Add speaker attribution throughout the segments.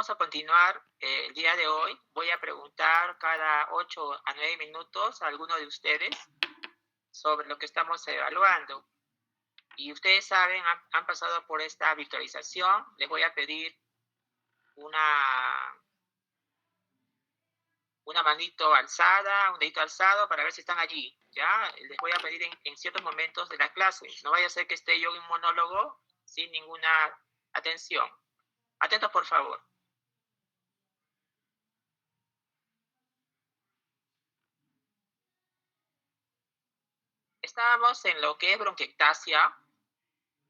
Speaker 1: Vamos a continuar el día de hoy. Voy a preguntar cada 8 a 9 minutos a alguno de ustedes sobre lo que estamos evaluando. Y ustedes saben, han pasado por esta virtualización. Les voy a pedir una manito alzada, un dedito alzado para ver si están allí. ¿Ya? Les voy a pedir en ciertos momentos de la clase. No vaya a ser que esté yo en un monólogo sin ninguna atención. Atentos, por favor. Estábamos en lo que es bronquiectasia.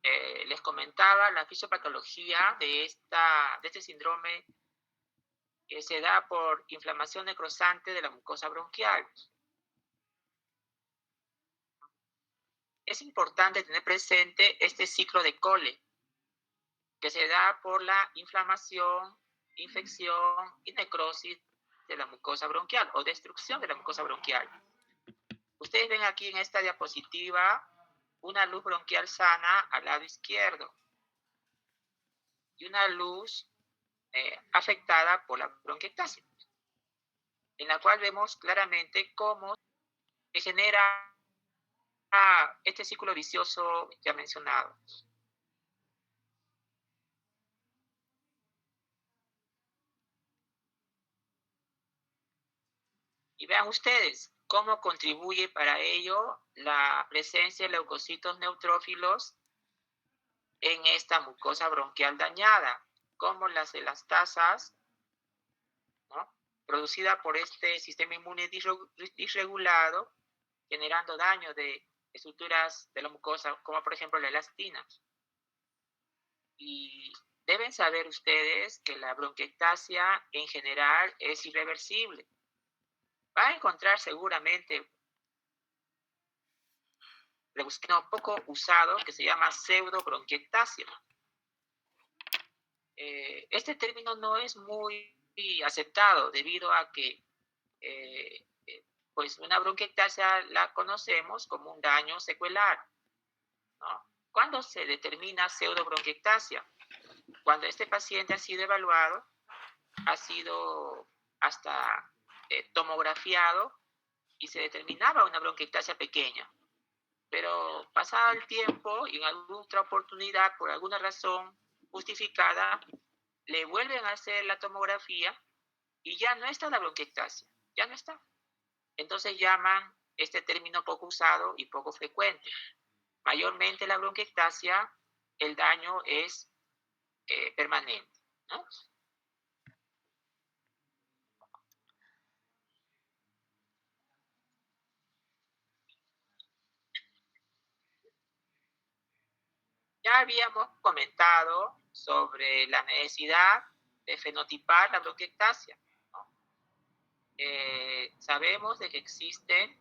Speaker 1: Les comentaba la fisiopatología de este síndrome que se da por inflamación necrosante de la mucosa bronquial. Es importante tener presente este ciclo de Cole, que se da por la inflamación, infección y necrosis de la mucosa bronquial o destrucción de la mucosa bronquial. Ustedes ven aquí en esta diapositiva una luz bronquial sana al lado izquierdo y una luz afectada por la bronquiectasia, en la cual vemos claramente cómo se genera este círculo vicioso ya mencionado. Y vean ustedes cómo contribuye para ello la presencia de leucocitos neutrófilos en esta mucosa bronquial dañada, como las elastasas, ¿no?, producida por este sistema inmune disregulado, generando daño de estructuras de la mucosa, como por ejemplo la elastina. Y deben saber ustedes que la bronquiectasia en general es irreversible. Va a encontrar seguramente un poco usado que se llama pseudobronquiectasia. Este término no es muy aceptado debido a que pues una bronquiectasia la conocemos como un daño secuelar, ¿no? ¿Cuándo se determina pseudobronquiectasia? Cuando este paciente ha sido evaluado, ha sido hasta tomografiado y se determinaba una bronquiectasia pequeña. Pero pasado el tiempo y en alguna otra oportunidad, por alguna razón justificada, le vuelven a hacer la tomografía y ya no está la bronquiectasia, ya no está. Entonces llaman este término poco usado y poco frecuente. Mayormente la bronquiectasia, el daño es permanente, ¿no? Ya habíamos comentado sobre la necesidad de fenotipar la bronquiectasia, ¿no? Sabemos de que existen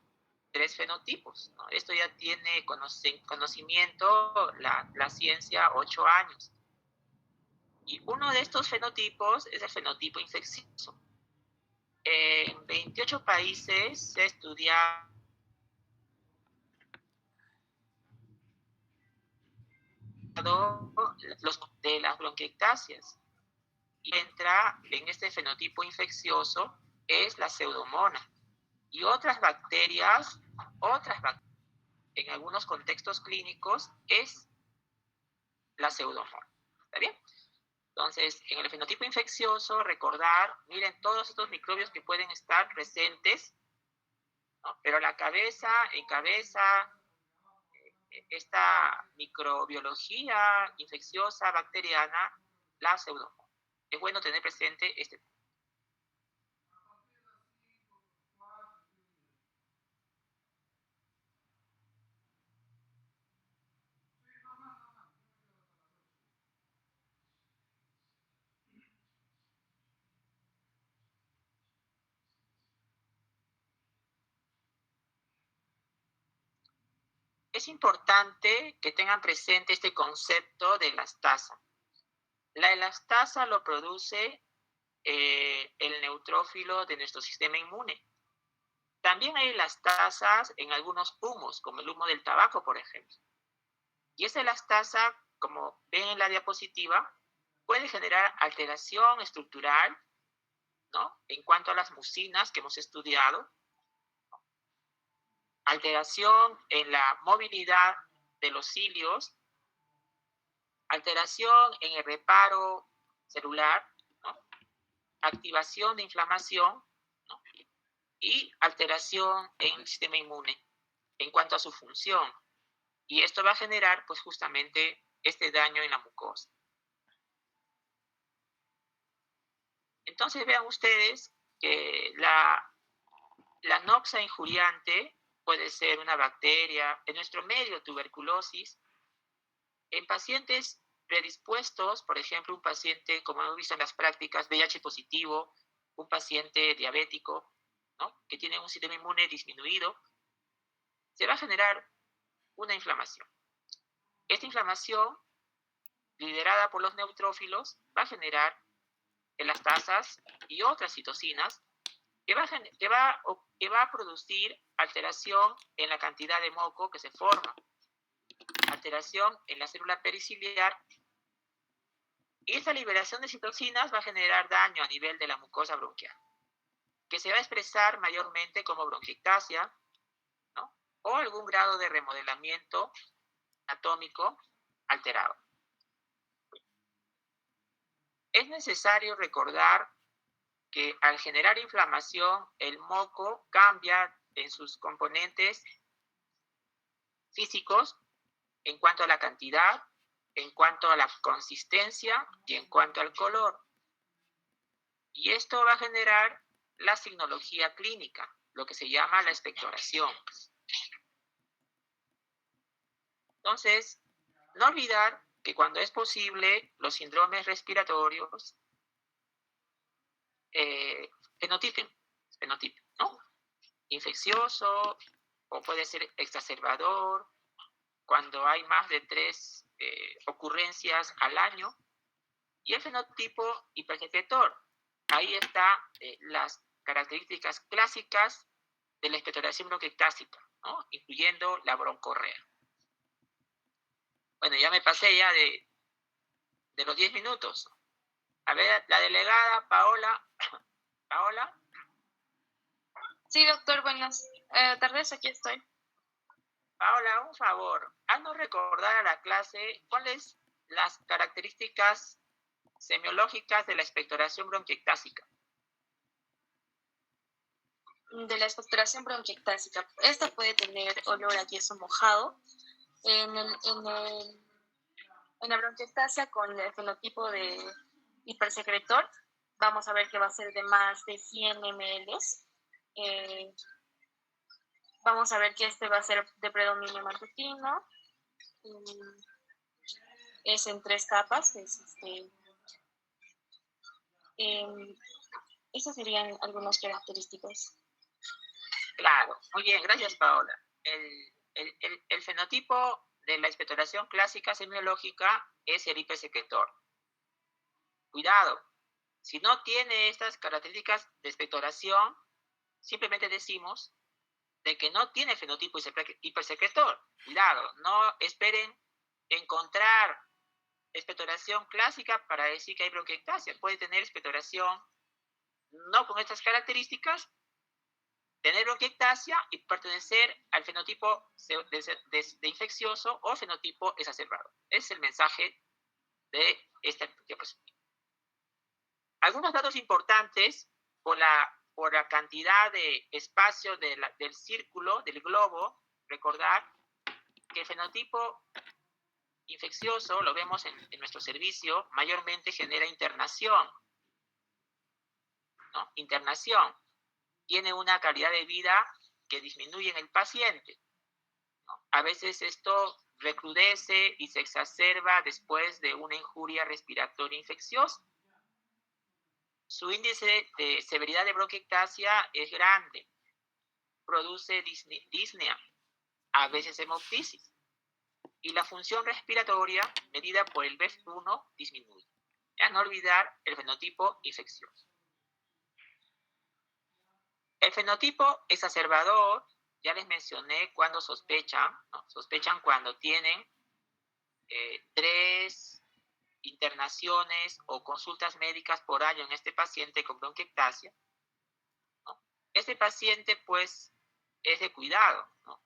Speaker 1: 3 fenotipos, ¿no? Esto ya tiene conocimiento la ciencia 8 años. Y uno de estos fenotipos es el fenotipo infeccioso. En 28 países se estudia los de las bronquiectasias. Y entra en este fenotipo infeccioso es la pseudomonas y otras bacterias, en algunos contextos clínicos es la pseudomonas. ¿Está bien? Entonces, en el fenotipo infeccioso, recordar, miren todos estos microbios que pueden estar presentes, ¿no? Pero la cabeza encabeza esta microbiología infecciosa bacteriana, la pseudomonas. Es bueno tener presente este. Es importante que tengan presente este concepto de elastasa. La elastasa lo produce el neutrófilo de nuestro sistema inmune. También hay elastasas en algunos humos, como el humo del tabaco, por ejemplo. Y esa elastasa, como ven en la diapositiva, puede generar alteración estructural, ¿no? En cuanto a las mucinas que hemos estudiado, alteración en la movilidad de los cilios, alteración en el reparo celular, ¿no? Activación de inflamación, ¿no? Y alteración en el sistema inmune en cuanto a su función. Y esto va a generar, pues, justamente este daño en la mucosa. Entonces vean ustedes que la noxa injuriante puede ser una bacteria, en nuestro medio tuberculosis, en pacientes predispuestos, por ejemplo, un paciente, como hemos visto en las prácticas, VIH positivo, un paciente diabético, ¿no? Que tiene un sistema inmune disminuido, se va a generar una inflamación. Esta inflamación, liderada por los neutrófilos, va a generar elastasas y otras citocinas que va a producir alteración en la cantidad de moco que se forma, alteración en la célula periciliar, y esta liberación de citocinas va a generar daño a nivel de la mucosa bronquial, que se va a expresar mayormente como bronquiectasia, ¿no? O algún grado de remodelamiento anatómico alterado. Es necesario recordar que al generar inflamación, el moco cambia en sus componentes físicos en cuanto a la cantidad, en cuanto a la consistencia y en cuanto al color. Y esto va a generar la signología clínica, lo que se llama la expectoración. Entonces, no olvidar que cuando es posible, los síndromes respiratorios fenotipen, ¿no? Infeccioso, o puede ser exacerbador, cuando hay más de 3 ocurrencias al año, y el fenotipo hipersecretor. Ahí están las características clásicas de la expectoración bronquiectásica, ¿no? Incluyendo la broncorrea. Bueno, ya me pasé ya de los 10 minutos. A ver, la delegada Paola. Paola.
Speaker 2: Sí, doctor, buenas tardes, aquí estoy.
Speaker 1: Paola, un favor, haznos recordar a la clase cuáles las características semiológicas de la expectoración bronquiectásica.
Speaker 2: De la expectoración bronquiectásica. Esta puede tener olor a yeso mojado. En la bronquiectasia con el fenotipo de hipersecretor, vamos a ver que va a ser de más de 100 ml. Vamos a ver que este va a ser de predominio matutino. Es en 3 capas. Esas serían algunas características.
Speaker 1: Claro, muy bien, gracias Paola. El fenotipo de la expectoración clásica semiológica es el hipersecretor. Cuidado, si no tiene estas características de expectoración, simplemente decimos de que no tiene fenotipo hipersecretor. Cuidado, no esperen encontrar expectoración clásica para decir que hay bronquiectasia. Puede tener expectoración no con estas características, tener bronquiectasia y pertenecer al fenotipo de infeccioso o fenotipo exacerbado. Es el mensaje de esta diapositiva. Algunos datos importantes por la cantidad de espacio del círculo, del globo. Recordar que el fenotipo infeccioso, lo vemos en nuestro servicio, mayormente genera internación, ¿no? Internación. Tiene una calidad de vida que disminuye en el paciente, ¿no? A veces esto recrudece y se exacerba después de una injuria respiratoria infecciosa. Su índice de severidad de bronquiectasia es grande, produce disnea, a veces hemoptisis, y la función respiratoria medida por el BEF1 disminuye. Ya no olvidar el fenotipo infeccioso. El fenotipo exacerbador, ya les mencioné cuando sospechan, ¿no? Sospechan cuando tienen 3 internaciones o consultas médicas por año en este paciente con bronquiectasia, ¿no? Este paciente pues es de cuidado, ¿no?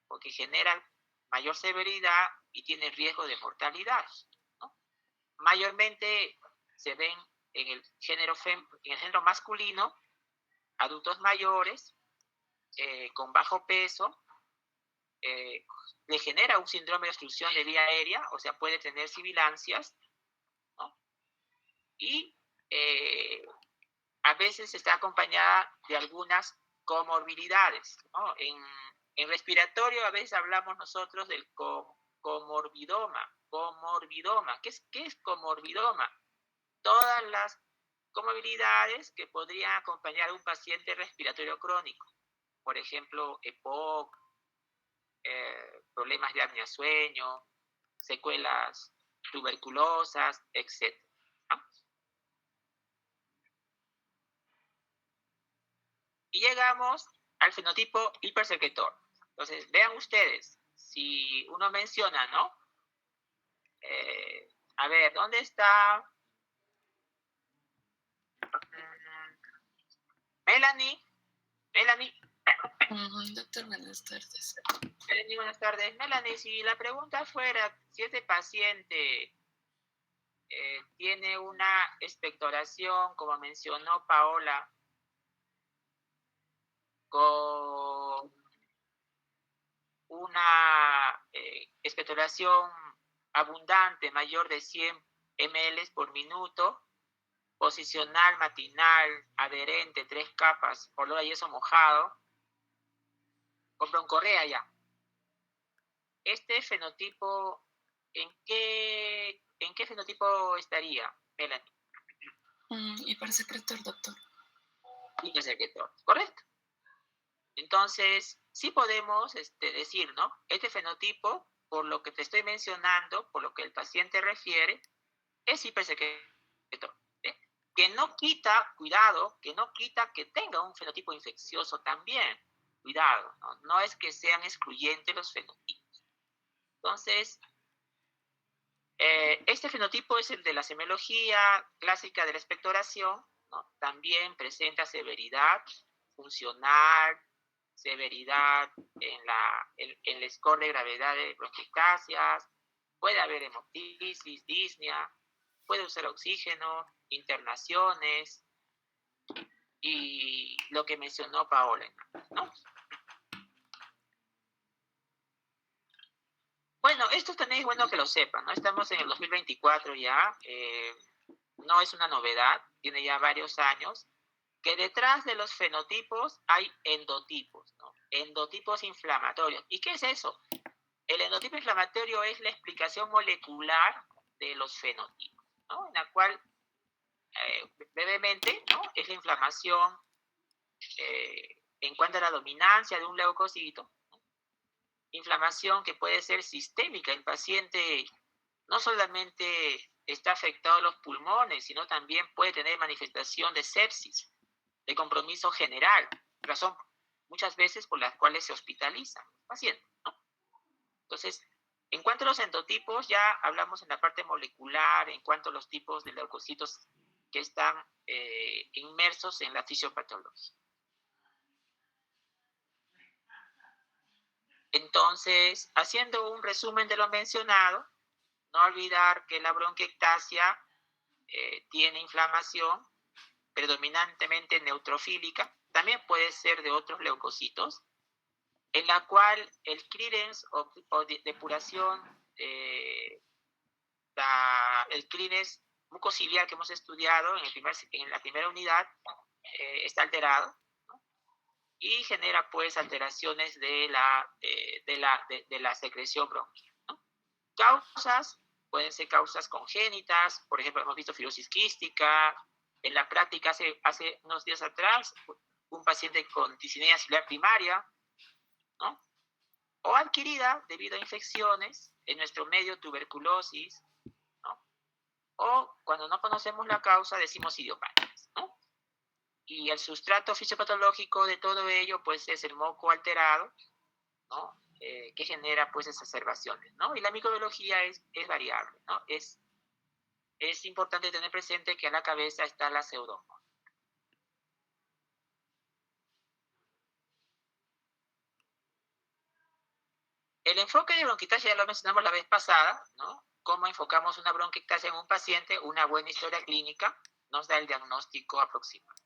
Speaker 1: Porque genera mayor severidad y tiene riesgo de mortalidad, ¿no? Mayormente se ven en el género masculino, adultos mayores, con bajo peso, le genera un síndrome de obstrucción de vía aérea, o sea, puede tener sibilancias, ¿no? Y a veces está acompañada de algunas comorbilidades, ¿no? En respiratorio a veces hablamos nosotros del comorbidoma. ¿Qué es comorbidoma? Todas las comorbilidades que podrían acompañar a un paciente respiratorio crónico. Por ejemplo, EPOC, problemas de apnea-sueño, secuelas tuberculosas, etc. ¿No? Y llegamos al fenotipo hipersecretor. Entonces, vean ustedes, si uno menciona, ¿no? A ver, ¿dónde está Melanie? Melanie.
Speaker 3: Doctor, buenas tardes.
Speaker 1: Melanie, buenas tardes. Melanie, si la pregunta fuera si este paciente tiene una expectoración, como mencionó Paola, con una expectoración abundante, mayor de 100 ml por minuto, posicional, matinal, adherente, 3 capas, olor a yeso mojado, con broncorrea ya. Este fenotipo, ¿en qué fenotipo estaría, Melanie?
Speaker 3: Hipersecretor, doctor.
Speaker 1: Hipersecretor, correcto. Entonces, sí podemos decir, ¿no? Este fenotipo, por lo que te estoy mencionando, por lo que el paciente refiere, es hipersecretor. Que no quita, cuidado, que no quita que tenga un fenotipo infeccioso también. Cuidado, ¿no? No es que sean excluyentes los fenotipos. Entonces, este fenotipo es el de la semiología clásica de la expectoración, ¿no? También presenta severidad funcional, severidad en el score de gravedad de bronquiectasias, puede haber hemoptisis, disnea, puede usar oxígeno, internaciones y lo que mencionó Paola, ¿no? Bueno, esto también es bueno que lo sepan, ¿no? Estamos en el 2024 ya, no es una novedad, tiene ya varios años, que detrás de los fenotipos hay endotipos, ¿no? Endotipos inflamatorios. ¿Y qué es eso? El endotipo inflamatorio es la explicación molecular de los fenotipos, ¿no? En la cual, brevemente, ¿no? Es la inflamación en cuanto a la dominancia de un leucocito, ¿no? Inflamación que puede ser sistémica. El paciente no solamente está afectado a los pulmones, sino también puede tener manifestación de sepsis, de compromiso general, razón muchas veces por las cuales se hospitalizan los pacientes, ¿no? Entonces, en cuanto a los endotipos, ya hablamos en la parte molecular, en cuanto a los tipos de leucocitos que están inmersos en la fisiopatología. Entonces, haciendo un resumen de lo mencionado, no olvidar que la bronquiectasia tiene inflamación predominantemente neutrofílica, también puede ser de otros leucocitos, en la cual el clearance o depuración, el clearance mucociliar que hemos estudiado en la primera unidad está alterado, ¿no? Y genera pues alteraciones de la secreción bronquial, ¿no? Causas, pueden ser causas congénitas, por ejemplo, hemos visto fibrosis quística. En la práctica, hace unos días atrás, un paciente con discineia ciliar primaria, ¿no? O adquirida debido a infecciones, en nuestro medio tuberculosis, ¿no? O cuando no conocemos la causa, decimos idiopáticas, ¿no? Y el sustrato fisiopatológico de todo ello, pues, es el moco alterado, ¿no? Que genera, pues, exacerbaciones, ¿no? Y la microbiología es variable, ¿no? Es es importante tener presente que a la cabeza está la pseudomonas. El enfoque de bronquiectasia ya lo mencionamos la vez pasada, ¿no? Cómo enfocamos una bronquiectasia en un paciente, una buena historia clínica nos da el diagnóstico aproximado.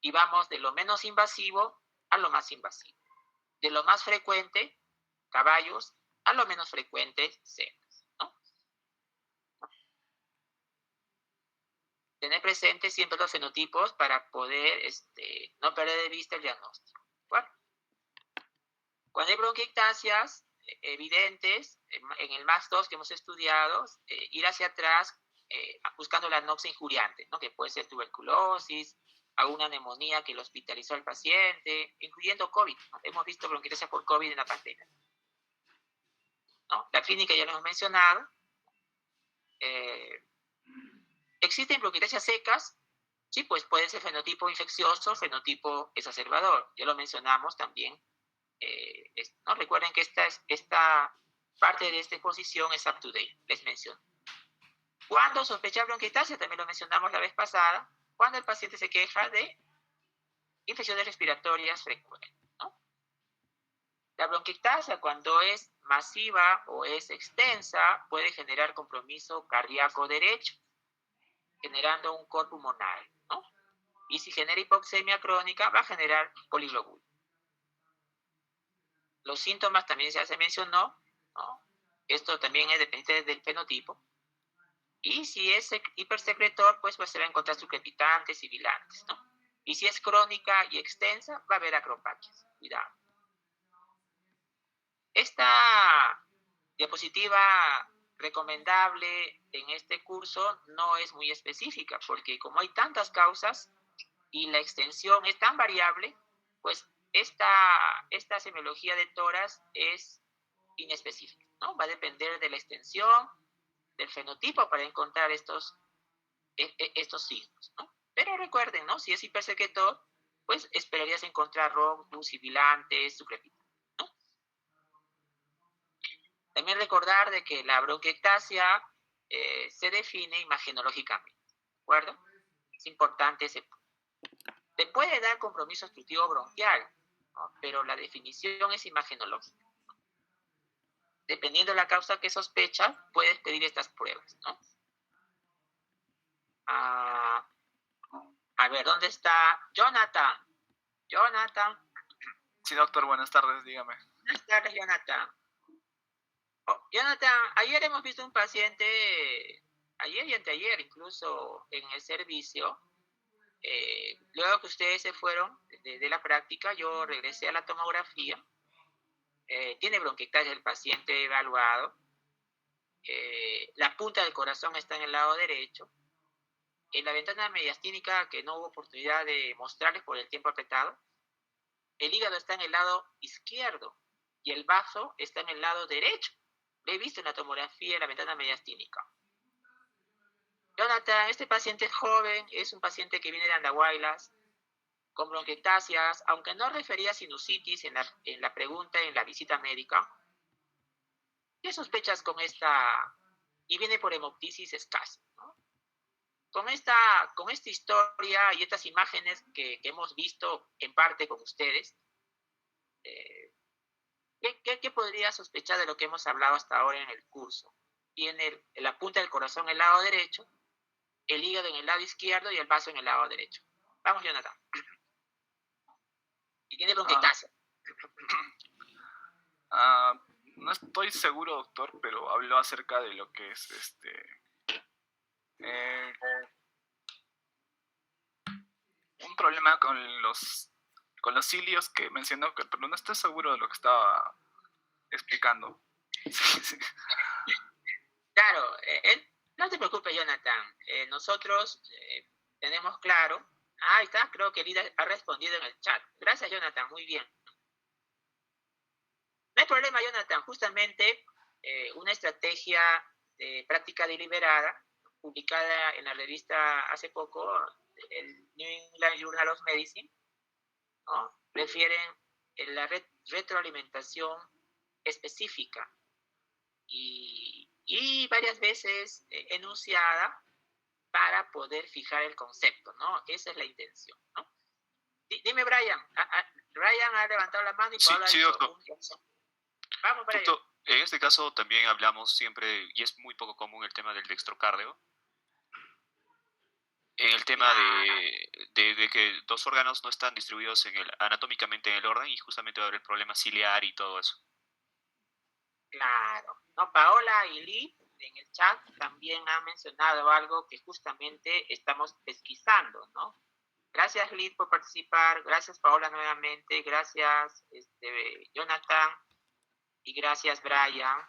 Speaker 1: Y vamos de lo menos invasivo a lo más invasivo. De lo más frecuente, caballos, a lo menos frecuente, cenas, ¿no? Tener presente siempre los fenotipos para poder no perder de vista el diagnóstico. Bueno, cuando hay bronquiectasias evidentes, en el MAX2 que hemos estudiado, ir hacia atrás buscando la noxa injuriante, ¿no? Que puede ser tuberculosis, alguna neumonía que lo hospitalizó al paciente, incluyendo COVID, ¿no? Hemos visto bronquiectasia por COVID en la pandemia, ¿no? La clínica ya lo hemos mencionado. ¿Existen bronquiectasias secas? Sí, pues puede ser fenotipo infeccioso, fenotipo exacerbador. Ya lo mencionamos también. ¿No? Recuerden que esta parte de esta exposición es up to date, les menciono. Cuando sospecha bronquiectasia, también lo mencionamos la vez pasada, cuando el paciente se queja de infecciones respiratorias frecuentes, ¿no? La bronquiectasia, cuando es masiva o es extensa, puede generar compromiso cardíaco derecho, generando un cor pulmonar, ¿no? Y si genera hipoxemia crónica, va a generar poliglobul. Los síntomas también ya se mencionó, ¿no? Esto también es dependiente del fenotipo. Y si es hipersecretor, pues se va a encontrar sucrepitantes y bilantes, ¿no? Y si es crónica y extensa, va a haber acropaquias. Cuidado. Esta diapositiva recomendable en este curso no es muy específica, porque como hay tantas causas y la extensión es tan variable, pues esta semiología de tórax es inespecífica, ¿no? Va a depender de la extensión, del fenotipo para encontrar estos signos, ¿no? Pero recuerden, ¿no? Si es hipersecretor, pues esperarías encontrar roncus, sibilantes, sucrepitantes, ¿no? También recordar de que la bronquiectasia se define imagenológicamente, ¿de acuerdo? Es importante ese punto. Te puede dar compromiso obstructivo bronquial, ¿no? Pero la definición es imagenológica. Dependiendo de la causa que sospechas, puedes pedir estas pruebas, ¿no? A ver, ¿dónde está Jonathan? Jonathan.
Speaker 4: Sí, doctor, buenas tardes, dígame.
Speaker 1: Buenas tardes, Jonathan. Jonathan, ayer hemos visto un paciente, ayer y anteayer incluso en el servicio. Luego que ustedes se fueron de la práctica, yo regresé a la tomografía. Tiene bronquiectasia el paciente evaluado. La punta del corazón está en el lado derecho. En la ventana mediastínica, que no hubo oportunidad de mostrarles por el tiempo apretado, el hígado está en el lado izquierdo y el vaso está en el lado derecho. Lo he visto en la tomografía de la ventana mediastínica. Jonathan, este paciente es joven, es un paciente que viene de Andahuaylas, con bronquiectasias, aunque no refería sinusitis en la pregunta, en la visita médica. ¿Qué sospechas con esta? Y viene por hemoptisis escasa, ¿no? Con esta historia y estas imágenes que hemos visto en parte con ustedes, ¿qué podría sospechar de lo que hemos hablado hasta ahora en el curso? Tiene la punta del corazón en el lado derecho, el hígado en el lado izquierdo y el vaso en el lado derecho. Vamos, Jonathan. Y tiene bronquiectasia.
Speaker 4: No estoy seguro, doctor, pero habló acerca de lo que es un problema con los cilios que mencionó, pero no estoy seguro de lo que estaba explicando. Sí.
Speaker 1: Claro, no te preocupes, Jonathan. Nosotros tenemos claro. Ahí está, creo que Lida ha respondido en el chat. Gracias, Jonathan, muy bien. No hay problema, Jonathan. Justamente una estrategia de práctica deliberada, publicada en la revista hace poco, el New England Journal of Medicine, ¿no? Refieren la retroalimentación específica y y varias veces enunciada para poder fijar el concepto, ¿no? Esa es la intención, ¿no? Dime, Brian. Brian ha levantado la mano y
Speaker 5: Sí,
Speaker 1: Paola ha
Speaker 5: sí,
Speaker 1: dicho
Speaker 5: doctor.
Speaker 1: Vamos, Brian.
Speaker 5: Doctor, en este caso también hablamos siempre, y es muy poco común el tema del dextrocardio, en el tema de que dos órganos no están distribuidos anatómicamente en el orden y justamente va a haber el problema ciliar y todo eso.
Speaker 1: Claro. No, Paola y Lee en el chat también han mencionado algo que justamente estamos pesquisando, ¿no? Gracias, Liz, por participar. Gracias, Paola, nuevamente. Gracias, Jonathan. Y gracias, Brian.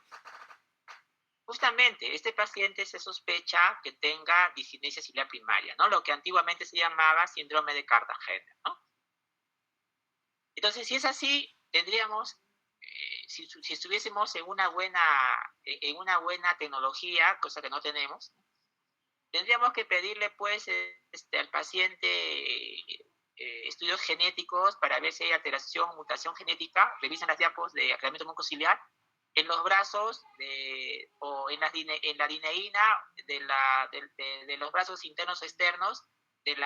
Speaker 1: Justamente, este paciente se sospecha que tenga disinesia ciliar primaria, ¿no? Lo que antiguamente se llamaba síndrome de Cartagena, ¿no? Entonces, si es así, tendríamos, si estuviésemos en una buena tecnología, cosa que no tenemos, tendríamos que pedirle, pues, al paciente estudios genéticos para ver si hay alteración, mutación genética. Revisan las diapos de aclaramiento mucociliar en los brazos o en la dineína de los brazos internos o externos de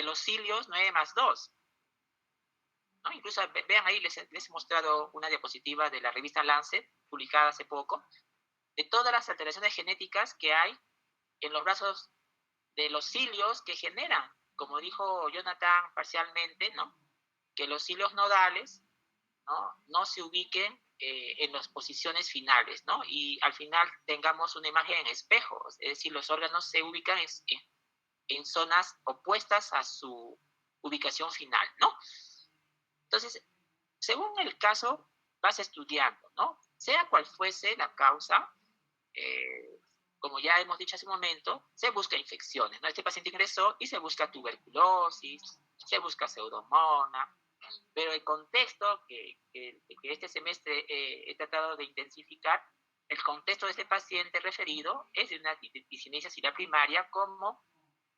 Speaker 1: los cilios 9+2. ¿No? Incluso vean ahí, les he mostrado una diapositiva de la revista Lancet, publicada hace poco, de todas las alteraciones genéticas que hay en los brazos de los cilios que generan, como dijo Jonathan parcialmente, ¿no? Que los cilios nodales no se ubiquen en las posiciones finales, ¿no? Y al final tengamos una imagen en espejo, es decir, los órganos se ubican en zonas opuestas a su ubicación final, ¿no? Entonces, según el caso, vas estudiando, ¿no? Sea cual fuese la causa, como ya hemos dicho hace un momento, se busca infecciones, ¿no? Este paciente ingresó y se busca tuberculosis, se busca pseudomonas, pero el contexto que este semestre he tratado de intensificar, el contexto de este paciente referido es de una disinesia ciliar primaria como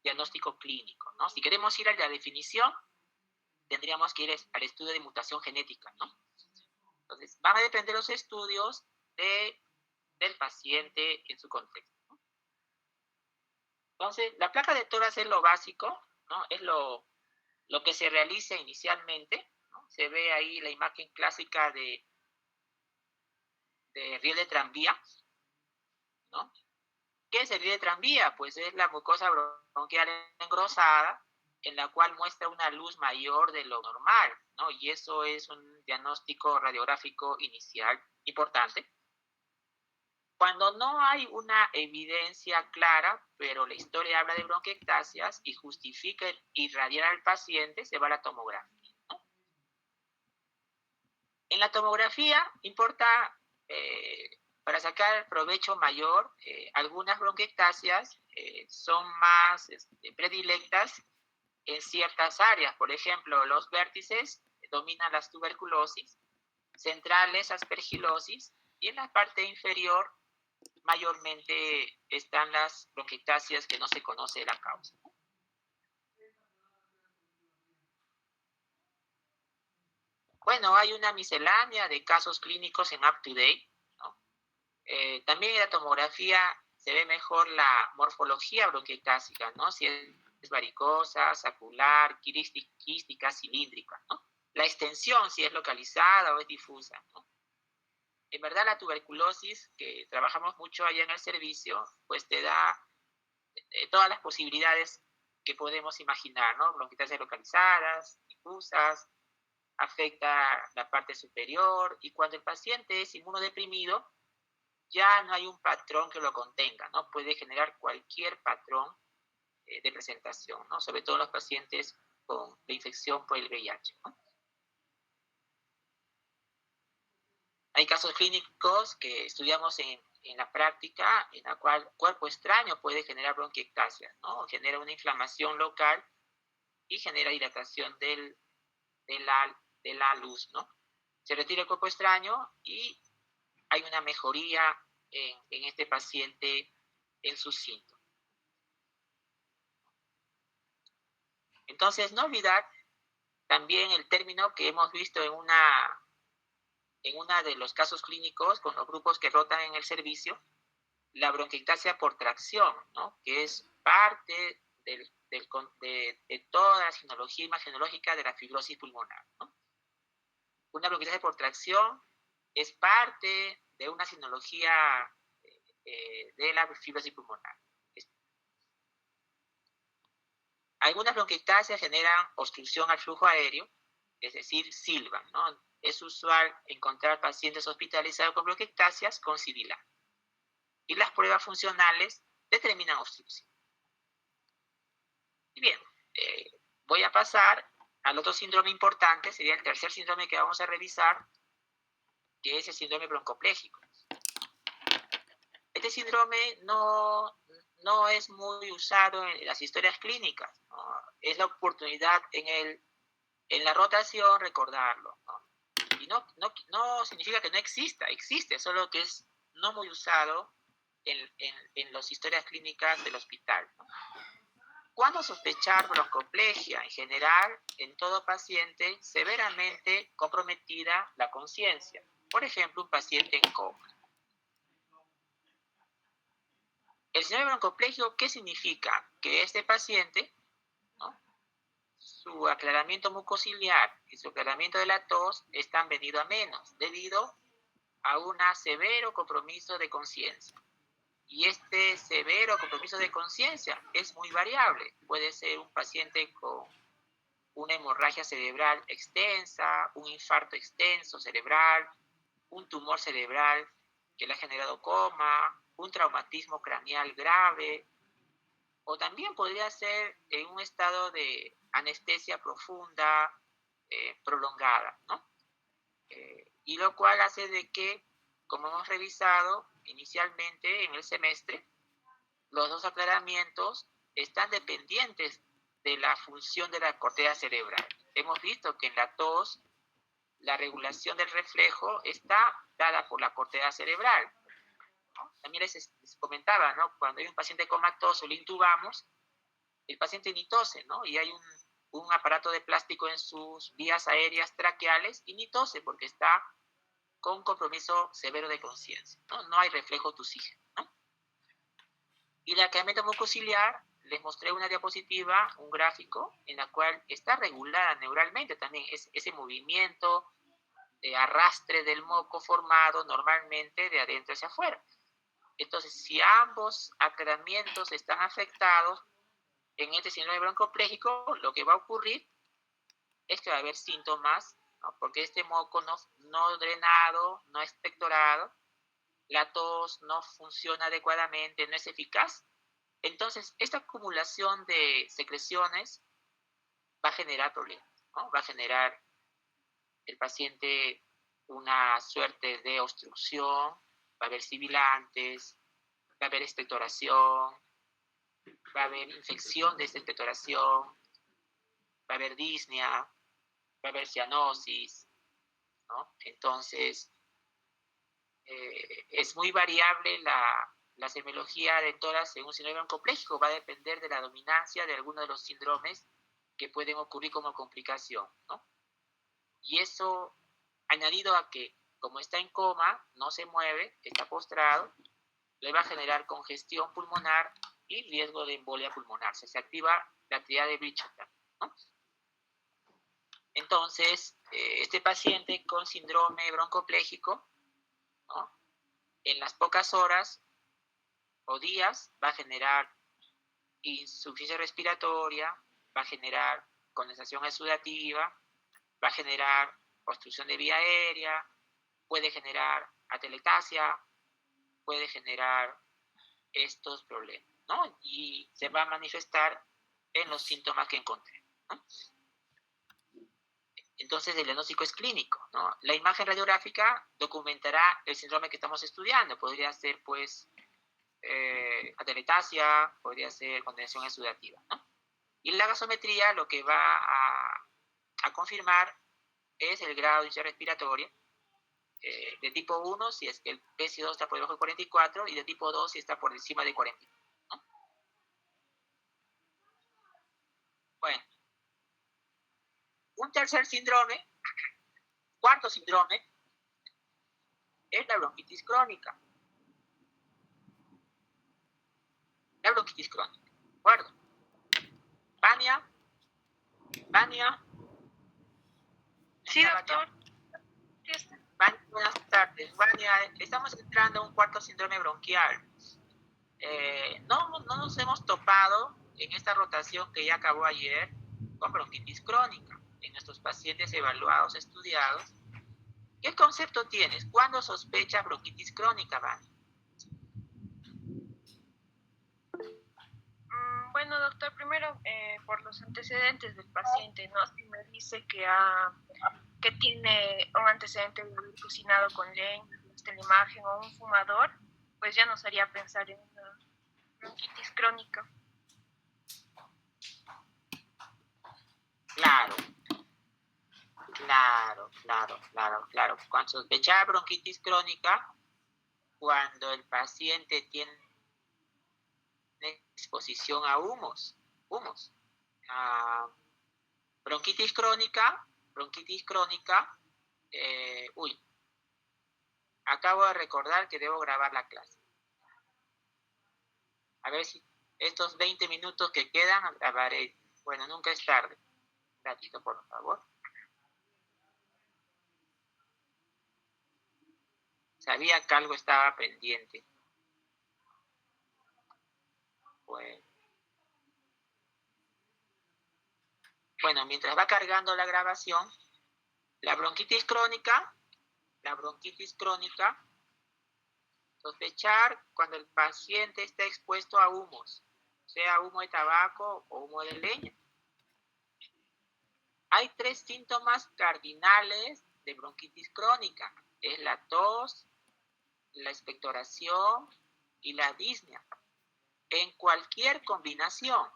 Speaker 1: diagnóstico clínico, ¿no? Si queremos ir a la definición, tendríamos que ir al estudio de mutación genética, ¿no? Entonces, van a depender los estudios del paciente en su contexto, ¿no? Entonces, la placa de tórax es lo básico, ¿no? Es lo que se realiza inicialmente, ¿no? Se ve ahí la imagen clásica de riel de tranvía, ¿no? ¿Qué es el riel de tranvía? Pues es la mucosa bronquial engrosada, en la cual muestra una luz mayor de lo normal, ¿no? Y eso es un diagnóstico radiográfico inicial importante. Cuando no hay una evidencia clara, pero la historia habla de bronquiectasias y justifica irradiar al paciente, se va a la tomografía, ¿no? En la tomografía importa, para sacar provecho mayor, algunas bronquiectasias son más predilectas en ciertas áreas. Por ejemplo, los vértices dominan las tuberculosis, centrales aspergilosis, y en la parte inferior mayormente están las bronquiectasias que no se conoce la causa. Bueno, hay una miscelánea de casos clínicos en UpToDate, ¿no? También en la tomografía se ve mejor la morfología bronquiectásica, ¿no? Si es varicosa, sacular, quística, cilíndrica, ¿no? La extensión, si es localizada o es difusa, ¿no? En verdad, la tuberculosis, que trabajamos mucho allá en el servicio, pues te da todas las posibilidades que podemos imaginar, ¿no? Bronquiectasias localizadas, difusas, afecta la parte superior, y cuando el paciente es inmunodeprimido, ya no hay un patrón que lo contenga, ¿no? Puede generar cualquier patrón de presentación, ¿no? Sobre todo en los pacientes con la infección por el VIH, ¿no? Hay casos clínicos que estudiamos en la práctica, en la cual cuerpo extraño puede generar bronquiectasia, ¿no? Genera una inflamación local y genera dilatación de la luz, ¿no? Se retira el cuerpo extraño y hay una mejoría en este paciente en sus síntomas. Entonces, no olvidar también el término que hemos visto en en uno de los casos clínicos con los grupos que rotan en el servicio, la bronquiectasia por tracción, ¿no? Que es parte de toda la sinología imagenológica de la fibrosis pulmonar, ¿no? Una bronquiectasia por tracción es parte de una sinología de la fibrosis pulmonar. Algunas bronquiectasias generan obstrucción al flujo aéreo, es decir, silban, ¿no? Es usual encontrar pacientes hospitalizados con bronquiectasias con sibilancia. Y las pruebas funcionales determinan obstrucción. Y bien, voy a pasar al otro síndrome importante, sería el tercer síndrome que vamos a revisar, que es el síndrome broncopléjico. Este síndrome no es muy usado en las historias clínicas, ¿no? Es la oportunidad en la rotación recordarlo, ¿no? Y no significa que no exista, existe, solo que es no muy usado en las historias clínicas del hospital, ¿no? ¿Cuándo sospechar broncoplegia? En general, en todo paciente severamente comprometida la conciencia. Por ejemplo, un paciente en coma. El síndrome broncopléjico, ¿qué significa? Que este paciente, ¿no?, su aclaramiento mucociliar y su aclaramiento de la tos están venido a menos debido a un severo compromiso de conciencia. Y este severo compromiso de conciencia es muy variable. Puede ser un paciente con una hemorragia cerebral extensa, un infarto extenso cerebral, un tumor cerebral que le ha generado coma, un traumatismo craneal grave, o también podría ser en un estado de anestesia profunda, prolongada, ¿no? Y lo cual hace de que, como hemos revisado inicialmente en el semestre, los dos aclaramientos están dependientes de la función de la corteza cerebral. Hemos visto que en la tos, la regulación del reflejo está dada por la corteza cerebral, ¿no? También les comentaba, ¿no? Cuando hay un paciente comatoso, lo intubamos, el paciente ni tose, ¿no? Y hay un aparato de plástico en sus vías aéreas traqueales y ni tose porque está con compromiso severo de conciencia, ¿no? No hay reflejo tusígeno, ¿no? Y el aclaramiento mucociliar, les mostré una diapositiva, un gráfico, en la cual está regulada neuralmente también ese movimiento de arrastre del moco formado normalmente de adentro hacia afuera. Entonces, si ambos aclaramientos están afectados en este síndrome broncopléjico, lo que va a ocurrir es que va a haber síntomas, ¿no? Porque este moco no drenado, no expectorado, la tos no funciona adecuadamente, no es eficaz. Entonces, esta acumulación de secreciones va a generar problemas, ¿no? Va a generar el paciente una suerte de obstrucción, va a haber sibilantes, va a haber expectoración, va a haber infección de esta expectoración, va a haber disnea, va a haber cianosis, ¿no? Entonces, es muy variable la semiología de tórax según síndrome broncopléjico, va a depender de la dominancia de algunos de los síndromes que pueden ocurrir como complicación, ¿no? Y eso, añadido a que, como está en coma, no se mueve, está postrado, le va a generar congestión pulmonar y riesgo de embolia pulmonar. Se activa la actividad de Bridgestone, ¿no? Entonces, este paciente con síndrome broncopléjico, ¿no?, en las pocas horas o días va a generar insuficiencia respiratoria, va a generar condensación exudativa, va a generar obstrucción de vía aérea, puede generar atelectasia, puede generar estos problemas, ¿no? Y se va a manifestar en los síntomas que encontré, ¿no? Entonces, el diagnóstico es clínico, ¿no? La imagen radiográfica documentará el síndrome que estamos estudiando. Podría ser, pues, atelectasia, podría ser condensación exudativa, ¿no? Y la gasometría lo que va a confirmar es el grado de insuficiencia respiratoria, de tipo 1 si es que el PCO2 está por debajo de 44 y de tipo 2 si está por encima de 40, ¿no? Bueno, un tercer síndrome, cuarto síndrome, es la bronquitis crónica. La bronquitis crónica. ¿De acuerdo? Vania.
Speaker 2: Sí, doctor.
Speaker 1: Buenas tardes. Vania, estamos entrando a un cuarto síndrome bronquial. No nos hemos topado en esta rotación que ya acabó ayer con bronquitis crónica en nuestros pacientes evaluados, estudiados. ¿Qué concepto tienes? ¿Cuándo sospechas bronquitis crónica, Vania?
Speaker 2: Bueno, doctor, primero por los antecedentes del paciente, ¿no? Si me dice que tiene un antecedente de haber cocinado con leña, la imagen, o un fumador, pues ya nos haría pensar en una bronquitis crónica.
Speaker 1: Claro. Cuando sospechar bronquitis crónica, cuando el paciente tiene exposición a humos. Bronquitis crónica, acabo de recordar que debo grabar la clase. A ver si estos 20 minutos que quedan grabaré. Bueno, nunca es tarde. Un ratito, por favor. Sabía que algo estaba pendiente. Bueno, mientras va cargando la grabación, la bronquitis crónica, sospechar cuando el paciente está expuesto a humos, sea humo de tabaco o humo de leña. Hay 3 síntomas cardinales de bronquitis crónica. Es la tos, la expectoración y la disnea. En cualquier combinación.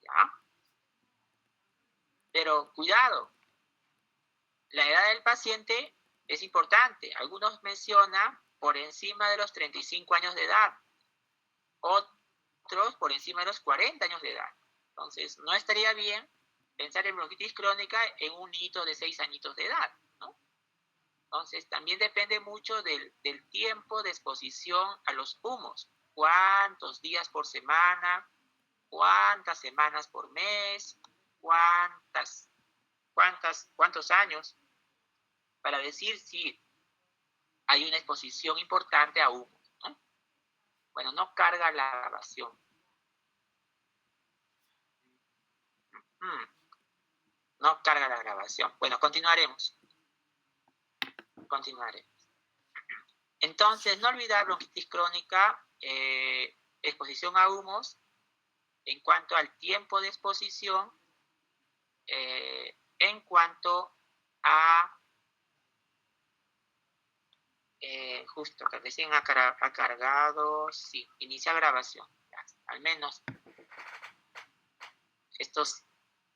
Speaker 1: ¿Ya? Pero cuidado, la edad del paciente es importante. Algunos mencionan por encima de los 35 años de edad, otros por encima de los 40 años de edad. Entonces, no estaría bien pensar en bronquitis crónica en un niñito de 6 añitos de edad, ¿no? Entonces, también depende mucho del tiempo de exposición a los humos. ¿Cuántos días por semana? ¿Cuántas semanas por mes? ¿Cuántos años? Para decir si hay una exposición importante a humos, ¿no? Bueno, no carga la grabación. No carga la grabación. Bueno, continuaremos. Entonces, no olvidar bronquitis crónica, exposición a humos, en cuanto al tiempo de exposición, en cuanto a justo que recién ha cargado, sí, inicia grabación. Ya, al menos estos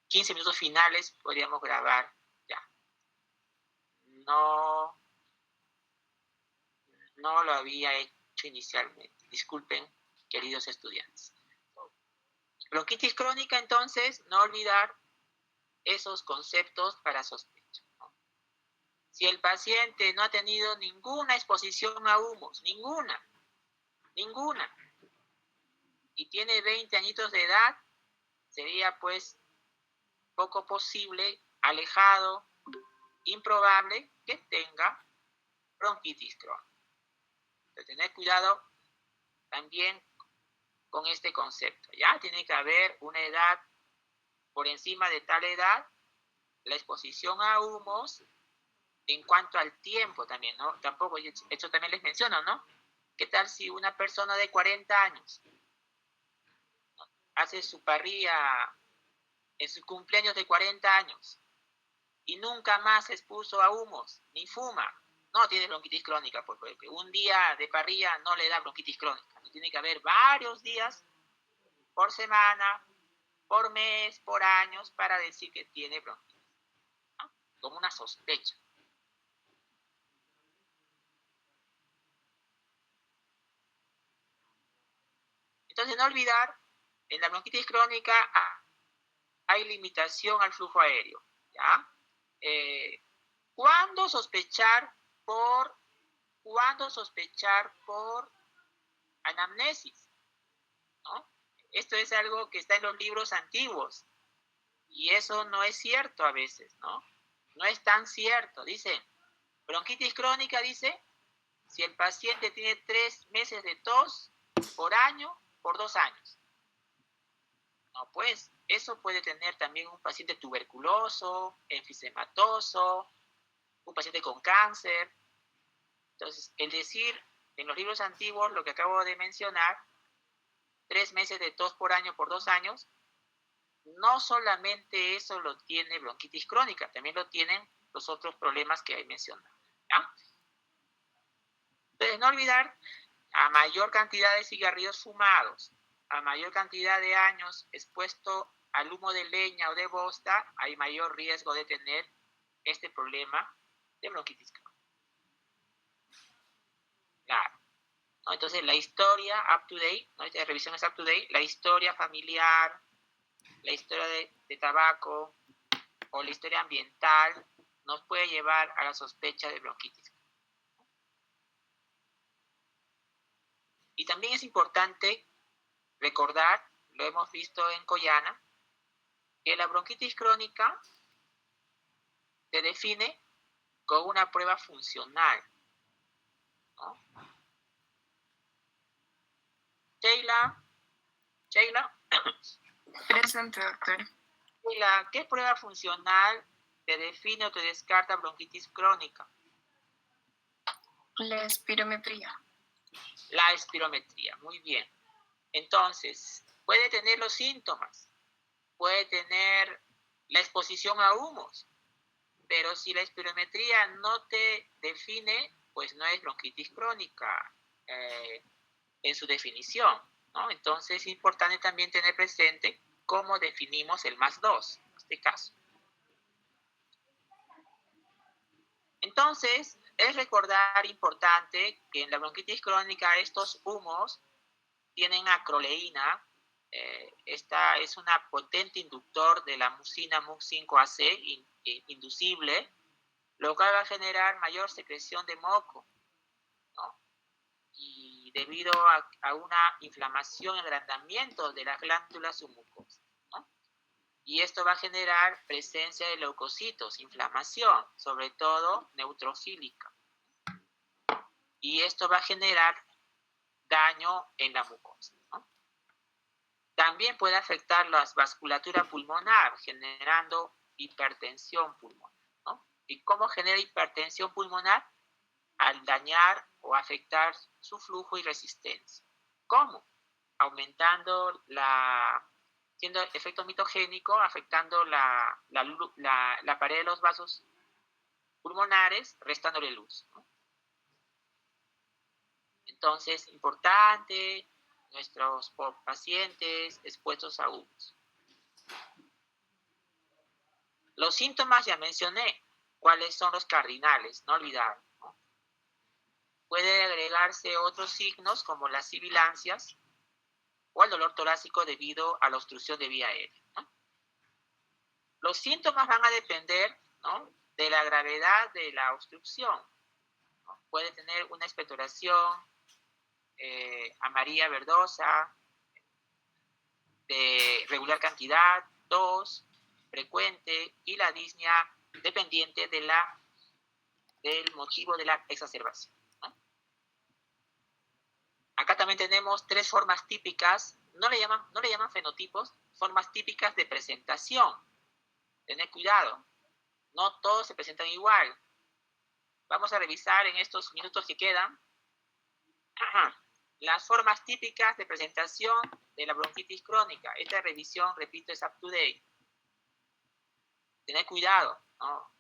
Speaker 1: 15 minutos finales podríamos grabar ya. No lo había hecho inicialmente. Disculpen, queridos estudiantes. Bronquitis crónica, entonces, no olvidar esos conceptos para sospecha, ¿no? Si el paciente no ha tenido ninguna exposición a humos, ninguna, y tiene 20 añitos de edad, sería pues poco posible, alejado, improbable que tenga bronquitis crónica. Entonces, tener cuidado también con este concepto, ¿ya? Tiene que haber una edad por encima de tal edad, la exposición a humos, en cuanto al tiempo también, ¿no? Tampoco, esto también les menciono, ¿no? ¿Qué tal si una persona de 40 años hace su parrilla en su cumpleaños de 40 años y nunca más se expuso a humos, ni fuma? No tiene bronquitis crónica, porque un día de parrilla no le da bronquitis crónica. Tiene que haber varios días por semana, por mes, por años, para decir que tiene bronquitis, ¿no? Como una sospecha. Entonces, no olvidar, en la bronquitis crónica hay limitación al flujo aéreo, ¿ya? ¿Cuándo sospechar por anamnesis? ¿No? Esto es algo que está en los libros antiguos y eso no es cierto a veces, ¿no? No es tan cierto. Dice, bronquitis crónica, dice, si el paciente tiene 3 meses de tos por año, por 2 años. No, pues, eso puede tener también un paciente tuberculoso, enfisematoso, un paciente con cáncer. Entonces, el decir en los libros antiguos lo que acabo de mencionar, 3 meses de tos por año por 2 años, no solamente eso lo tiene bronquitis crónica, también lo tienen los otros problemas que he mencionado. ¿Ya? Entonces, no olvidar, a mayor cantidad de cigarrillos fumados, a mayor cantidad de años expuesto al humo de leña o de bosta, hay mayor riesgo de tener este problema de bronquitis crónica. Claro. ¿No? Entonces, la historia up to date, ¿no? Esta revisión es up to date, la historia familiar, la historia de tabaco o la historia ambiental nos puede llevar a la sospecha de bronquitis. Y también es importante recordar, lo hemos visto en Coyana, que la bronquitis crónica se define con una prueba funcional, ¿no? Sheila,
Speaker 3: Presente, doctor.
Speaker 1: Sheila, ¿qué prueba funcional te define o te descarta bronquitis crónica?
Speaker 3: La espirometría.
Speaker 1: La espirometría, muy bien. Entonces, puede tener los síntomas, puede tener la exposición a humos, pero si la espirometría no te define, pues no es bronquitis crónica en su definición, ¿no? Entonces es importante también tener presente cómo definimos el +2, en este caso. Entonces, es recordar importante que en la bronquitis crónica estos humos tienen acroleína. Esta es una potente inductor de la mucina MUC5AC inducible, lo cual va a generar mayor secreción de moco, ¿no? Y debido a una inflamación, agrandamiento de las glándulas submucosas, ¿no? Y esto va a generar presencia de leucocitos, inflamación, sobre todo neutrofílica. Y esto va a generar daño en la mucosa, ¿no? También puede afectar la vasculatura pulmonar, generando hipertensión pulmonar, ¿no? ¿Y cómo genera hipertensión pulmonar? Al dañar o afectar su flujo y resistencia. ¿Cómo? Aumentando siendo efecto mitogénico, afectando la pared de los vasos pulmonares, restándole luz, ¿no? Entonces, importante, nuestros pacientes expuestos a humos. Los síntomas ya mencioné, cuáles son los cardinales, no olvidar, ¿no? Puede agregarse otros signos como las sibilancias o el dolor torácico debido a la obstrucción de vía aérea, ¿no? Los síntomas van a depender, ¿no?, de la gravedad de la obstrucción, ¿no? Puede tener una expectoración amarilla verdosa, de regular cantidad, tos frecuente y la disnea dependiente del motivo de la exacerbación, ¿no? Acá también tenemos 3 formas típicas, no le llaman fenotipos, formas típicas de presentación. Tened cuidado, no todos se presentan igual. Vamos a revisar en estos minutos que quedan las formas típicas de presentación de la bronquitis crónica. Esta revisión, repito, es up to date. Tened cuidado, ¿no?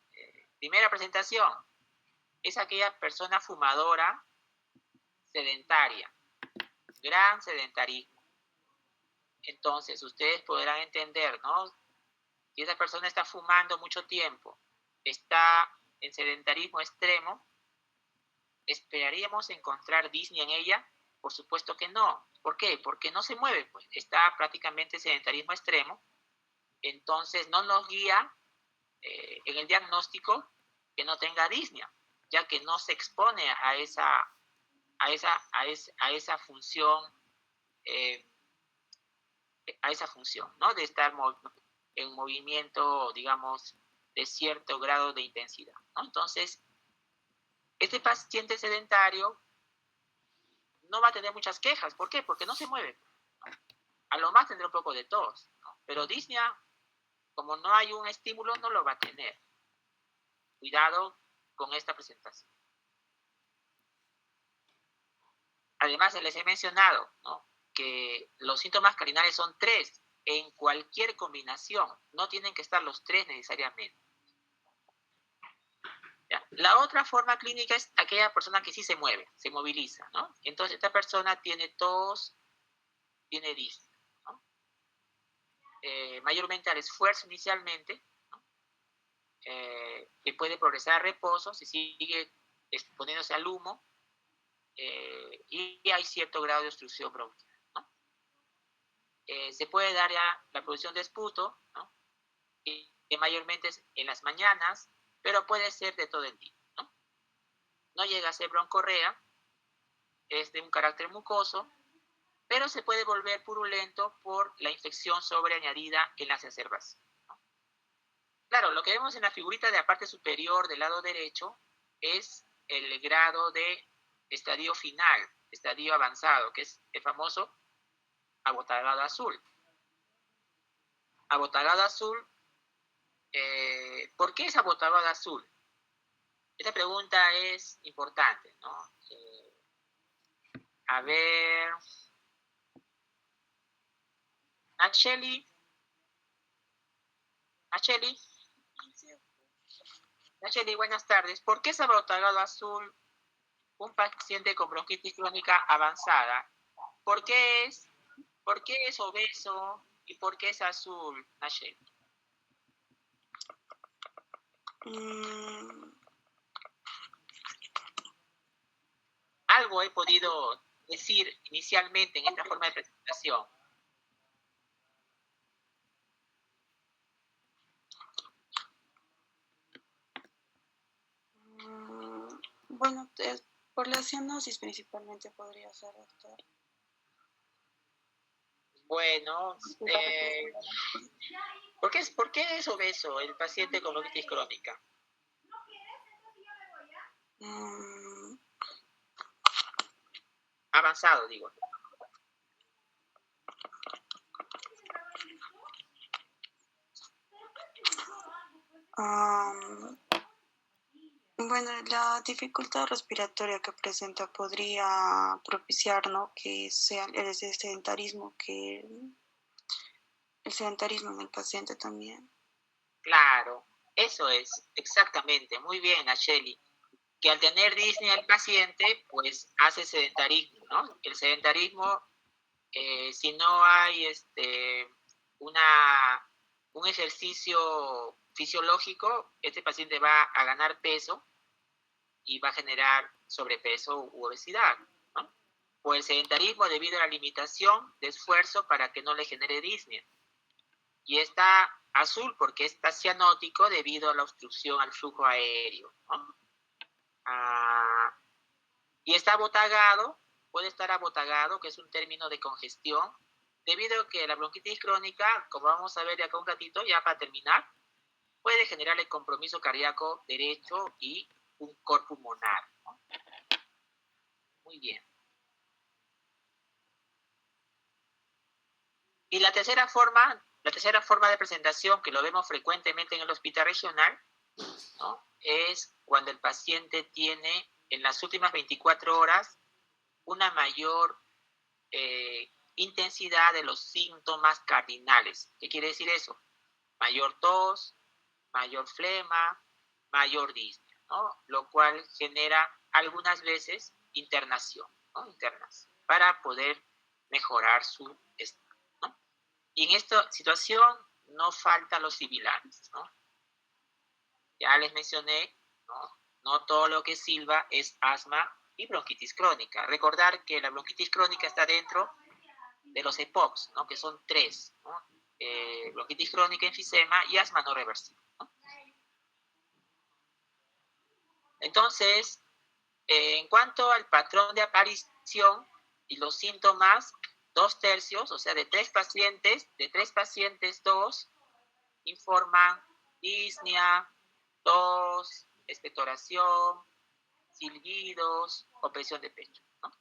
Speaker 1: Primera presentación es aquella persona fumadora sedentaria, gran sedentarismo. Entonces, ustedes podrán entender, ¿no? Si esa persona está fumando mucho tiempo, está en sedentarismo extremo, ¿esperaríamos encontrar disnea en ella? Por supuesto que no. ¿Por qué? Porque no se mueve, pues está prácticamente en sedentarismo extremo. Entonces no nos guía en el diagnóstico que no tenga disnea, ya que no se expone a esa función, ¿no? De estar en movimiento, digamos, de cierto grado de intensidad, ¿no? Entonces, este paciente sedentario no va a tener muchas quejas. ¿Por qué? Porque no se mueve, ¿no? A lo más tendrá un poco de tos, ¿no? Pero disnea, como no hay un estímulo, no lo va a tener. Cuidado con esta presentación. Además, les he mencionado, ¿no?, que los síntomas carinales son 3 en cualquier combinación. No tienen que estar los 3 necesariamente. ¿Ya? La otra forma clínica es aquella persona que sí se mueve, se moviliza, ¿no? Entonces, esta persona tiene tos, tiene disnea, ¿no? Mayormente al esfuerzo inicialmente, ¿no? Que puede progresar a reposo si sigue exponiéndose al humo, y hay cierto grado de obstrucción bronquial, ¿no? Se puede dar ya la producción de esputo, ¿no?, que mayormente es en las mañanas, pero puede ser de todo el día, ¿no? No llega a ser broncorrea, es de un carácter mucoso, pero se puede volver purulento por la infección sobreañadida en las exacerbaciones, ¿no? Claro, lo que vemos en la figurita de la parte superior del lado derecho es el grado de estadio final, estadio avanzado, que es el famoso abotagado azul. Abotagado azul, ¿por qué es abotagado azul? Esta pregunta es importante, ¿no? A ver, Nacheli, buenas tardes. ¿Por qué es abotagado azul un paciente con bronquitis crónica avanzada? ¿Por qué es obeso y por qué es azul, Nacheli? Algo he podido decir inicialmente en esta forma de presentación.
Speaker 3: Bueno, por la cianosis principalmente podría ser, doctor.
Speaker 1: Bueno, ¿por qué es obeso el paciente con bronquitis crónica? Avanzado, digo.
Speaker 3: Bueno, la dificultad respiratoria que presenta podría propiciar, ¿no?, que sea el sedentarismo, el sedentarismo en el paciente también.
Speaker 1: Claro, eso es, exactamente. Muy bien, Nacheli. Que al tener disnea el paciente, pues hace sedentarismo, ¿no? El sedentarismo, si no hay un ejercicio fisiológico, este paciente va a ganar peso y va a generar sobrepeso u obesidad, ¿no? O el sedentarismo debido a la limitación de esfuerzo para que no le genere disnea. Y está azul porque está cianótico debido a la obstrucción al flujo aéreo, ¿no? Y está abotagado, puede estar abotagado, que es un término de congestión, debido a que la bronquitis crónica, como vamos a ver de acá un ratito, ya para terminar, puede generarle compromiso cardíaco derecho y un cor pulmonar, ¿no? Muy bien. Y la tercera forma de presentación que lo vemos frecuentemente en el hospital regional, ¿no?, es cuando el paciente tiene en las últimas 24 horas una mayor intensidad de los síntomas cardinales. ¿Qué quiere decir eso? Mayor tos, mayor flema, mayor disnea, ¿no? Lo cual genera algunas veces internación, ¿no?, internas, para poder mejorar su estado, ¿no? Y en esta situación no faltan los sibilantes, ¿no? Ya les mencioné, ¿no?, no todo lo que silba es asma y bronquitis crónica. Recordar que la bronquitis crónica está dentro de los EPOCs, ¿no?, que son 3, ¿no? Bronquitis crónica, enfisema y asma no reversible, ¿no? Entonces, en cuanto al patrón de aparición y los síntomas, 2/3, o sea, de tres pacientes, 2 informan disnea, tos, expectoración, silbidos, opresión de pecho, ¿no?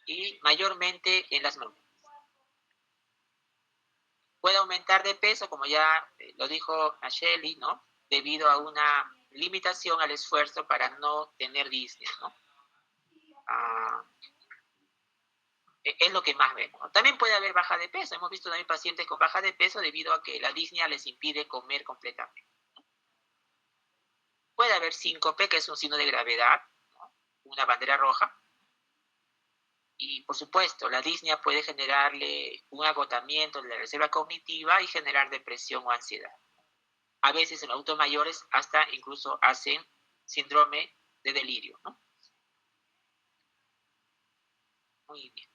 Speaker 1: Y mayormente en las mujeres. Puede aumentar de peso, como ya lo dijo Shelly, ¿no? Debido a una limitación al esfuerzo para no tener disnea, ¿no? Es lo que más vemos. También puede haber baja de peso. Hemos visto también pacientes con baja de peso debido a que la disnea les impide comer completamente. Puede haber síncope, que es un signo de gravedad, ¿no? Una bandera roja. Y, por supuesto, la disnea puede generarle un agotamiento de la reserva cognitiva y generar depresión o ansiedad. A veces en adultos mayores hasta incluso hacen síndrome de delirio, ¿no? Muy bien.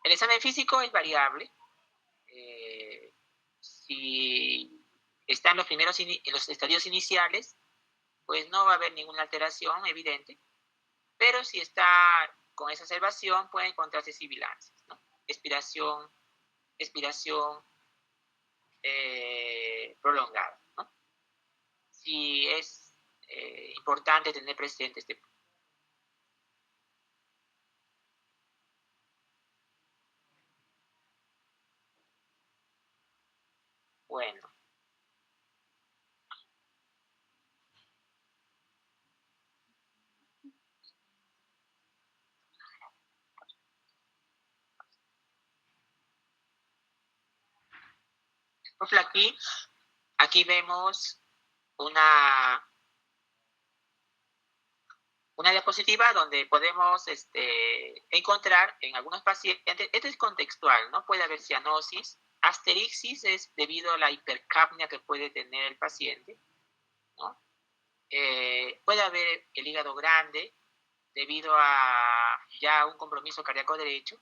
Speaker 1: El examen físico es variable. Si está en los estadios iniciales, pues no va a haber ninguna alteración evidente, pero si está con esa observación puede encontrarse sibilancias, ¿no? Expiración prolongada, ¿no? Sí es importante tener presente este punto. Bueno. Por ejemplo, aquí vemos una diapositiva donde podemos encontrar en algunos pacientes, esto es contextual, ¿no? Puede haber cianosis, asterixis es debido a la hipercapnia que puede tener el paciente, ¿no? Puede haber el hígado grande debido a ya un compromiso cardíaco derecho.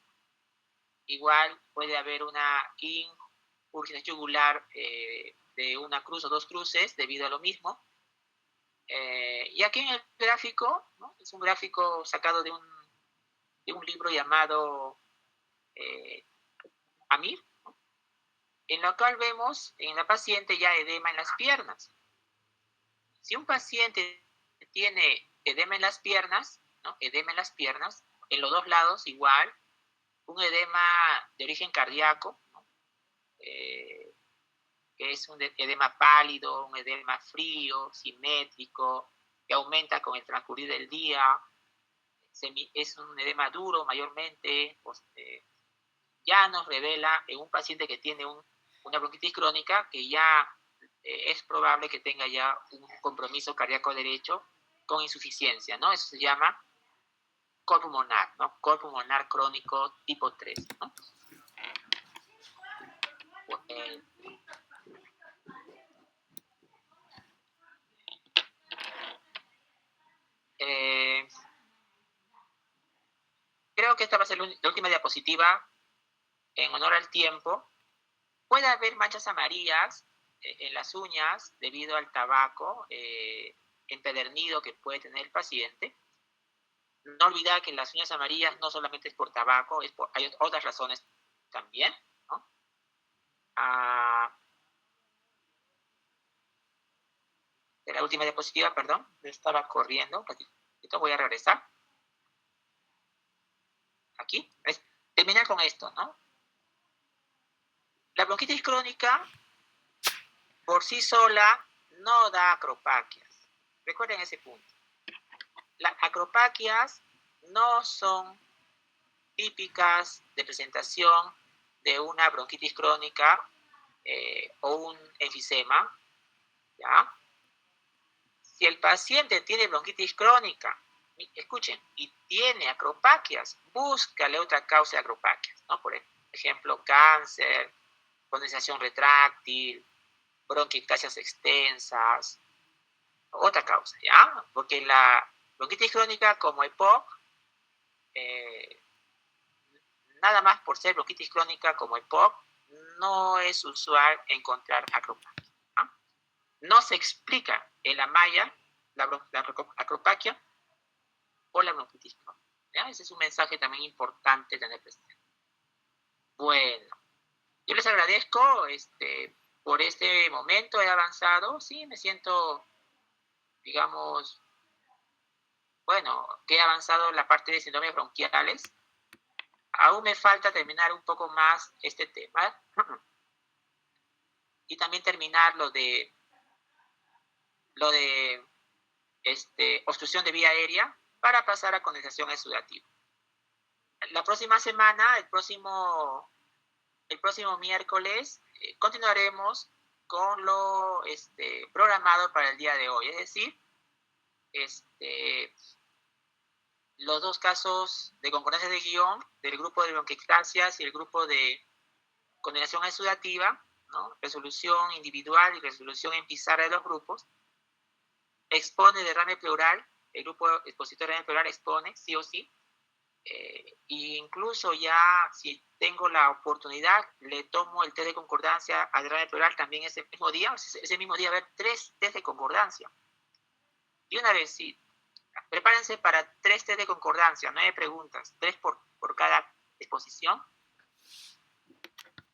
Speaker 1: Igual puede haber una urgencia yugular de una cruz o 2 cruces debido a lo mismo. Y aquí en el gráfico, ¿no? Es un gráfico sacado de un libro llamado Amir, ¿no? En lo cual vemos en la paciente ya edema en las piernas. Si un paciente tiene edema en las piernas, ¿no? Edema en las piernas, en los dos lados igual, un edema de origen cardíaco, ¿no? Que es un edema pálido, un edema frío, simétrico, que aumenta con el transcurrir del día, es un edema duro mayormente, pues, ya nos revela en un paciente que tiene una bronquitis crónica que ya es probable que tenga ya un compromiso cardíaco derecho con insuficiencia, ¿no? Eso se llama cor pulmonar, ¿no? Cor pulmonar crónico tipo 3, ¿no? Creo que esta va a ser la última diapositiva en honor al tiempo. Puede haber manchas amarillas en las uñas debido al tabaco empedernido que puede tener el paciente. No olvidar que las uñas amarillas no solamente es por tabaco, hay otras razones también, ¿no? De la última diapositiva, perdón, estaba corriendo, voy a regresar. Aquí, terminar con esto, ¿no? La bronquitis crónica por sí sola no da acropaquias. Recuerden ese punto. Las acropaquias no son típicas de presentación de una bronquitis crónica o un enfisema, ¿ya? Si el paciente tiene bronquitis crónica, escuchen, y tiene acropaquias, búscale otra causa de acropaquias, ¿no? Por ejemplo, cáncer, condensación retráctil, bronquiectasias extensas, otra causa, ¿ya? Porque la bronquitis crónica como EPOC, nada más por ser bronquitis crónica como EPOC, no es usual encontrar acropaquias, ¿no? No se explica en la malla, la acropaquia o la bronquitis crónica. ¿Ya? Ese es un mensaje también importante tener presente. Bueno, yo les agradezco por este momento, he avanzado, sí, me siento, digamos, bueno, que he avanzado en la parte de síndromes bronquiales. Aún me falta terminar un poco más este tema y también terminar lo de obstrucción de vía aérea para pasar a condensación exudativa. La próxima semana, el próximo miércoles, continuaremos con lo programado para el día de hoy, es decir, los dos casos de concordancia de guión del grupo de bronquiectasias y el grupo de condenación exudativa, ¿no? Resolución individual y resolución en pizarra de los grupos. Expone derrame pleural, el grupo expositor de derrame pleural expone, sí o sí. Incluso ya, si tengo la oportunidad, le tomo el test de concordancia al derrame pleural también ese mismo día. Ese mismo día va a haber 3 test de concordancia. Y una vez, sí, prepárense para 3 test de concordancia, 9 preguntas, 3 por cada exposición.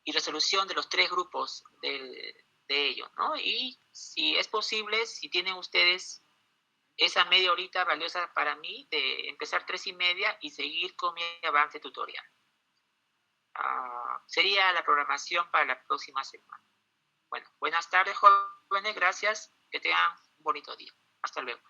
Speaker 1: Y resolución de los 3 grupos de ellos, ¿no? Y si es posible, si tienen ustedes esa media horita valiosa para mí, de empezar 3:30 y seguir con mi avance tutorial. Sería la programación para la próxima semana. Bueno, buenas tardes, jóvenes, gracias, que tengan un bonito día. Hasta luego.